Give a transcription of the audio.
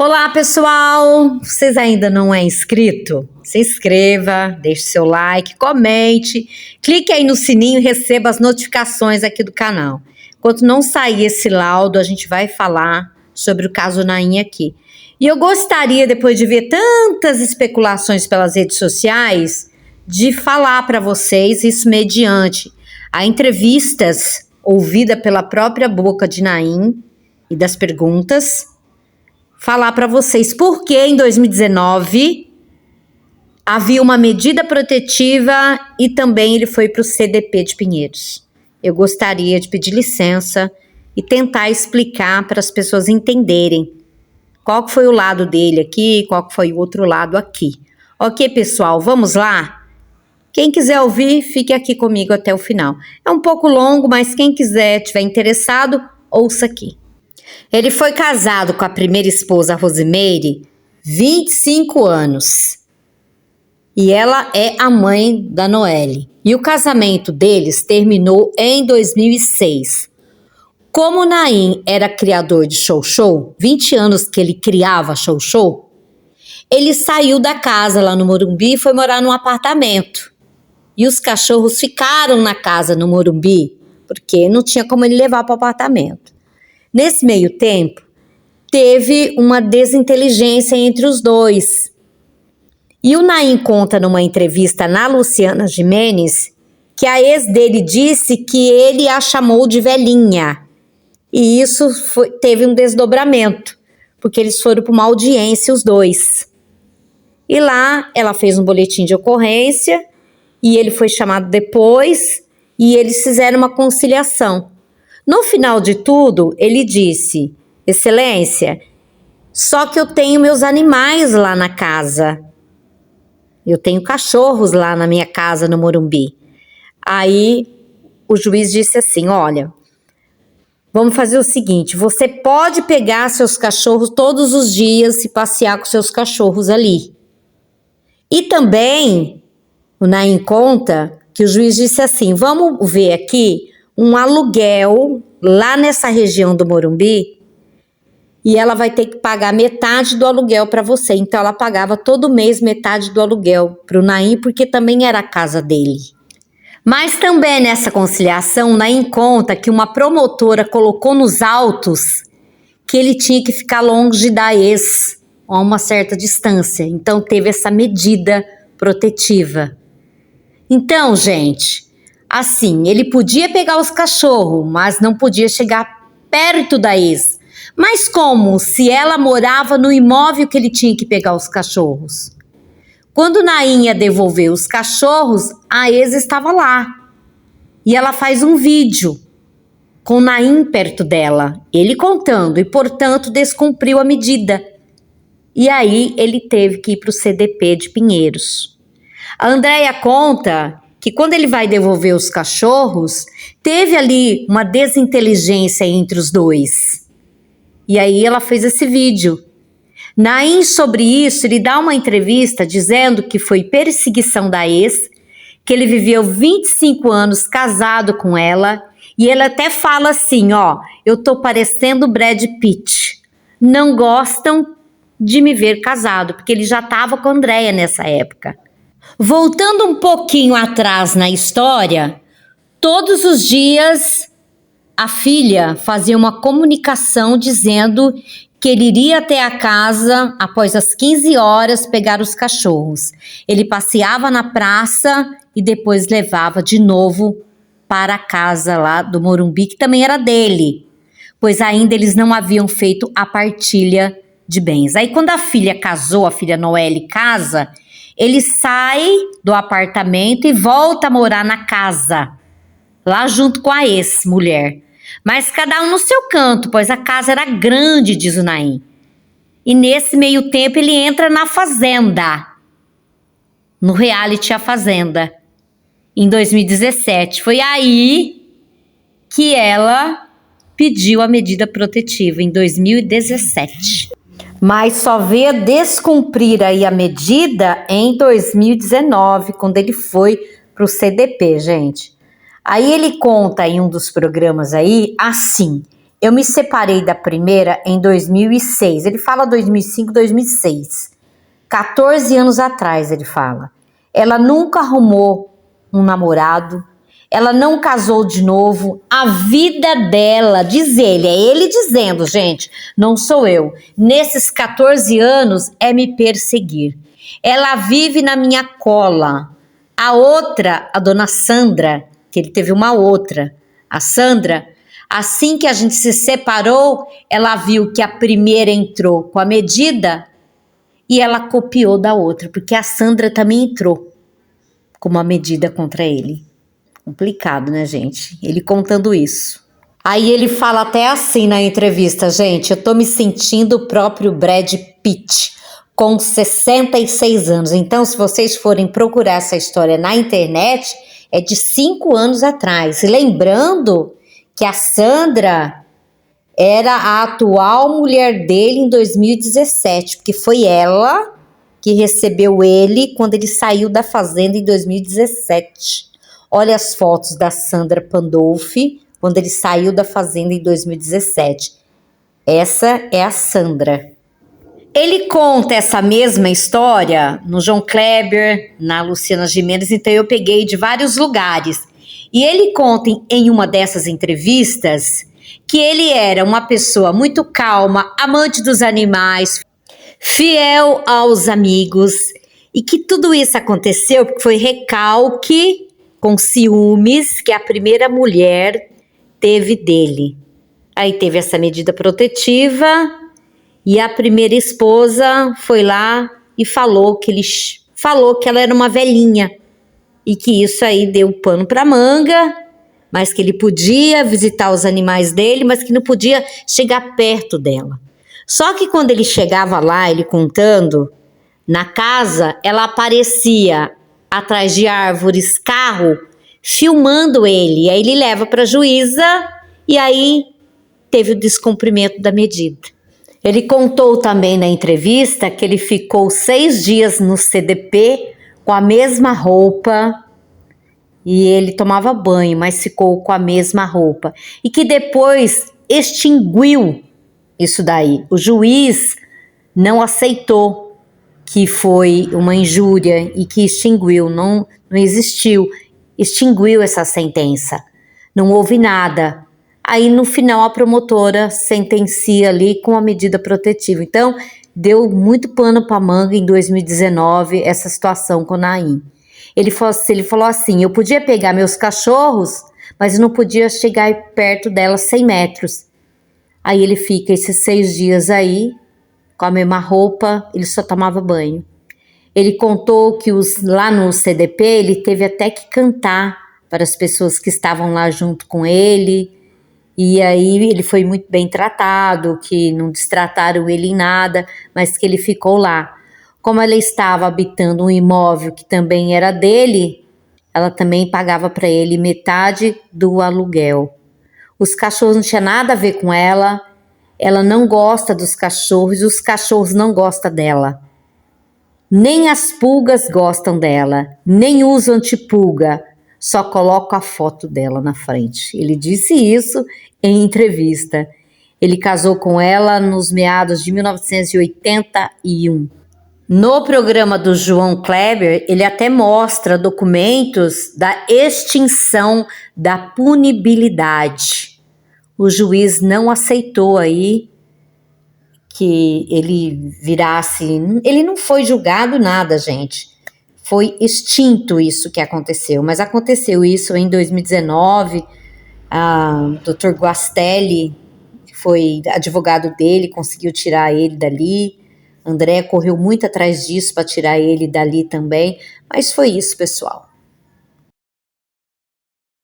Olá, pessoal! Vocês ainda não é inscrito? Se inscreva, deixe seu like, comente, clique aí no sininho e receba as notificações aqui do canal. Enquanto não sair esse laudo, a gente vai falar sobre o caso Naim aqui. E eu gostaria, depois de ver tantas especulações pelas redes sociais, de falar para vocês isso mediante a entrevistas ouvidas pela própria boca de Naim e das perguntas, falar para vocês por que em 2019 havia uma medida protetiva e também ele foi para o CDP de Pinheiros. Eu gostaria de pedir licença e tentar explicar para as pessoas entenderem qual que foi o lado dele aqui, qual que foi o outro lado aqui. Ok, pessoal, vamos lá? Quem quiser ouvir, fique aqui comigo até o final. É um pouco longo, mas quem quiser, tiver interessado, ouça aqui. Ele foi casado com a primeira esposa, Rosimeire, 25 anos. E ela é a mãe da Noelle. E o casamento deles terminou em 2006. Como Naim era criador de show-show, 20 anos que ele criava show-show, ele saiu da casa lá no Morumbi e foi morar num apartamento. E os cachorros ficaram na casa no Morumbi, porque não tinha como ele levar para o apartamento. Nesse meio tempo, teve uma desinteligência entre os dois. E o Naim conta numa entrevista na Luciana Gimenez que a ex dele disse que ele a chamou de velhinha. E isso teve um desdobramento, porque eles foram para uma audiência os dois. E lá ela fez um boletim de ocorrência e ele foi chamado depois e eles fizeram uma conciliação. No final de tudo, ele disse: Excelência, só que eu tenho meus animais lá na casa. Eu tenho cachorros lá na minha casa no Morumbi. Aí o juiz disse assim: olha, vamos fazer o seguinte, você pode pegar seus cachorros todos os dias e passear com seus cachorros ali. E também, o Naim conta que o juiz disse assim: vamos ver aqui um aluguel lá nessa região do Morumbi e ela vai ter que pagar metade do aluguel para você. Então ela pagava todo mês metade do aluguel para o Naim, porque também era a casa dele. Mas também nessa conciliação, o Naim conta que uma promotora colocou nos autos que ele tinha que ficar longe da ex, a uma certa distância. Então teve essa medida protetiva. Então, gente, assim, ele podia pegar os cachorros, mas não podia chegar perto da ex. Mas como se ela morava no imóvel que ele tinha que pegar os cachorros? Quando Naim ia devolver os cachorros, a ex estava lá. E ela faz um vídeo com Naim perto dela, ele contando, e portanto descumpriu a medida. E aí ele teve que ir para o CDP de Pinheiros. A Andréia conta que quando ele vai devolver os cachorros, teve ali uma desinteligência entre os dois. E aí ela fez esse vídeo. Naim, sobre isso, ele dá uma entrevista dizendo que foi perseguição da ex, que ele viveu 25 anos casado com ela, e ele até fala assim, ó, eu tô parecendo Brad Pitt. Não gostam de me ver casado, porque ele já estava com a Andréia nessa época. Voltando um pouquinho atrás na história, todos os dias a filha fazia uma comunicação dizendo que ele iria até a casa após as 15 horas pegar os cachorros. Ele passeava na praça e depois levava de novo para a casa lá do Morumbi, que também era dele, pois ainda eles não haviam feito a partilha de bens. Aí quando a filha casou, a filha Noelle casa, ele sai do apartamento e volta a morar na casa, lá junto com a ex-mulher. Mas cada um no seu canto, pois a casa era grande, diz o Naim. E nesse meio tempo ele entra na Fazenda, no reality A Fazenda, em 2017. Foi aí que ela pediu a medida protetiva, em 2017. Mas só veio descumprir aí a medida em 2019, quando ele foi para o CDP, gente. Aí ele conta em um dos programas aí, assim, Eu me separei da primeira em 2006. Ele fala 2005, 2006. 14 anos atrás, ele fala. Ela nunca arrumou um namorado. Ela não casou de novo. A vida dela, diz ele, é ele dizendo, gente, não sou eu. Nesses 14 anos é me perseguir. Ela vive na minha cola. A outra, a dona Sandra, que ele teve uma outra, a Sandra, assim que a gente se separou, ela viu que a primeira entrou com a medida e ela copiou da outra, porque a Sandra também entrou com uma medida contra ele. Complicado, né, gente? Ele contando isso. Aí ele fala até assim na entrevista, gente, eu tô me sentindo o próprio Brad Pitt, com 66 anos. Então, se vocês forem procurar essa história na internet, é de 5 anos atrás. E lembrando que a Sandra era a atual mulher dele em 2017, porque foi ela que recebeu ele quando ele saiu da fazenda em 2017. Olha as fotos da Sandra Pandolfi, quando ele saiu da fazenda em 2017. Essa é a Sandra. Ele conta essa mesma história no João Kleber, na Luciana Gimenez, então eu peguei de vários lugares. E ele conta em uma dessas entrevistas que ele era uma pessoa muito calma, amante dos animais, fiel aos amigos, e que tudo isso aconteceu porque foi recalque com ciúmes que a primeira mulher teve dele. Aí teve essa medida protetiva e a primeira esposa foi lá e falou que ela era uma velhinha e que isso aí deu pano para manga, mas que ele podia visitar os animais dele, mas que não podia chegar perto dela. Só que quando ele chegava lá, ele contando, na casa, ela aparecia atrás de árvores, carro, filmando ele. Aí ele leva para a juíza e aí teve o descumprimento da medida. Ele contou também na entrevista que ele ficou 6 dias no CDP com a mesma roupa e ele tomava banho, mas ficou com a mesma roupa. E que depois extinguiu isso daí. O juiz não aceitou que foi uma injúria e que extinguiu, não existiu, extinguiu essa sentença, não houve nada. Aí no final a promotora sentencia ali com a medida protetiva. Então deu muito pano para manga em 2019 essa situação com o Naim. Ele falou assim, eu podia pegar meus cachorros, mas não podia chegar perto delas 100 metros. Aí ele fica esses 6 dias aí, com a mesma roupa, ele só tomava banho. Ele contou que lá no CDP, ele teve até que cantar para as pessoas que estavam lá junto com ele, e aí ele foi muito bem tratado, que não destrataram ele em nada, mas que ele ficou lá. Como ela estava habitando um imóvel que também era dele, ela também pagava para ele metade do aluguel. Os cachorros não tinham nada a ver com ela não gosta dos cachorros, os cachorros não gostam dela. Nem as pulgas gostam dela, nem usa antipulga, só coloca a foto dela na frente. Ele disse isso em entrevista. Ele casou com ela nos meados de 1981. No programa do João Kleber, ele até mostra documentos da extinção da punibilidade. O juiz não aceitou aí que ele virasse... Ele não foi julgado nada, gente. Foi extinto isso que aconteceu. Mas aconteceu isso em 2019. A Dr. Guastelli, que foi advogado dele, conseguiu tirar ele dali. André correu muito atrás disso para tirar ele dali também. Mas foi isso, pessoal.